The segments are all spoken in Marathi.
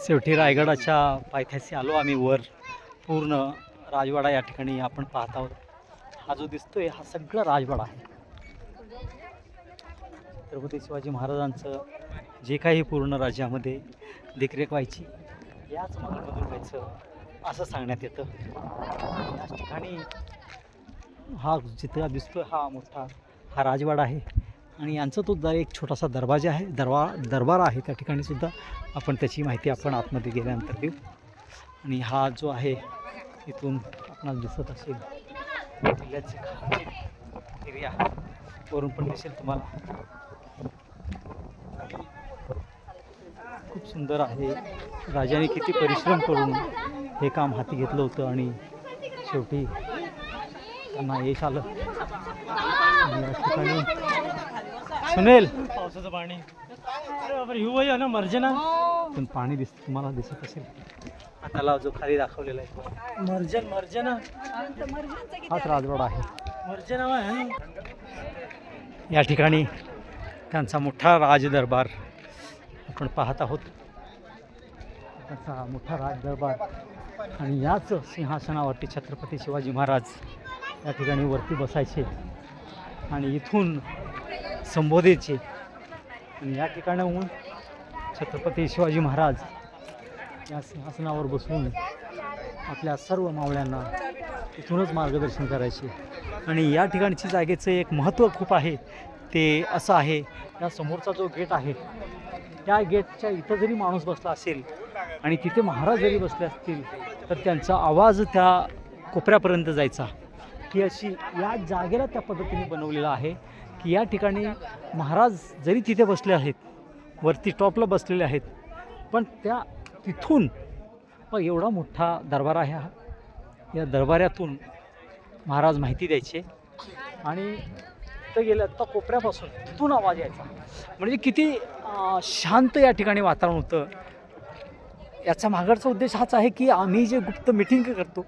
शेवटी रायगडाच्या पायथ्याशी आलो आम्ही वर. पूर्ण राजवाडा या ठिकाणी आपण पाहत आहोत. हा जो दिसतोय हा सगळा राजवाडा आहे. छत्रपती शिवाजी महाराजांचं जे काही पूर्ण राज्यामध्ये देखरेख व्हायची याच महलमधून व्हायचं असं सांगण्यात येतं. याच ठिकाणी हा जिथं दिसतोय हा मोठा हा राजवाडा आहे आणि यांचा तो एक छोटासा दरवाजा आहे, दरबार आहे. त्या ठिकाणी सुद्धा आपण त्याची माहिती आपण आतमध्ये गेल्यानंतर देऊ. आणि हा जो आहे इथून आपणाला दिसत असेल किल्ल्याची एरिया वरून पण दिसेल तुम्हाला. खूप सुंदर आहे. राजाने किती परिश्रम करून हे काम हाती घेतलं होतं आणि शेवटी त्यांना यश आलं. आणि या ठिकाणी सुनेल पावसाचं पाणी हिव ना मर्जना पण पाणी दिसत तुम्हाला दिसत असेल. हा तलाव जो खाली दाखवलेला आहे मर्जना हाच राजवाडा आहे. मर्जना या ठिकाणी त्यांचा मोठा राजदरबार आपण पाहत आहोत. त्यांचा मोठा राजदरबार आणि याच सिंहासनावरती छत्रपती शिवाजी महाराज या ठिकाणी वरती बसायचे आणि इथून संबोधायचे. आणि या ठिकाणाहून छत्रपती शिवाजी महाराज या सिंहासनावर बसून आपल्या सर्व मावळ्यांना इथूनच मार्गदर्शन करायचे. आणि या ठिकाणची जागेचं एक महत्त्व खूप आहे. ते असं आहे, या समोरचा जो गेट आहे त्या गेटच्या इथं जरी माणूस बसला असेल आणि तिथे महाराज जरी बसले असतील तर त्यांचा आवाज त्या कोपऱ्यापर्यंत जायचा. ही अशी या जागेला त्या पद्धतीने बनवलेलं आहे की या ठिकाणी महाराज जरी तिथे बसले आहेत, वरती टॉपला बसलेले आहेत, पण त्या तिथून एवढा मोठा दरबार आहे हा. या दरबारातून महाराज माहिती द्यायचे आणि तिथं गेलं तर कोपऱ्यापासून तिथून आवाज यायचा. म्हणजे किती शांत या ठिकाणी वातावरण होतं. याचा मागचा उद्देश हाच आहे की आम्ही जे गुप्त मिटिंग करतो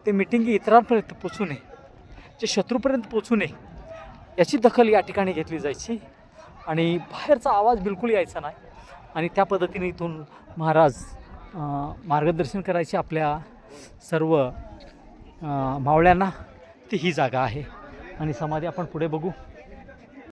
ते मिटिंग इतरांपर्यंत पोचू नये, जे शत्रूपर्यंत पोचू नये याची दखल या ठिकाणी घेतली जायची आणि बाहेरचा आवाज बिलकुल यायचा नाही. आणि त्या पद्धतीने इथून महाराज मार्गदर्शन करायचे आपल्या सर्व मावळ्यांना. ती ही जागा आहे आणि समाधी आपण पुढे बघू.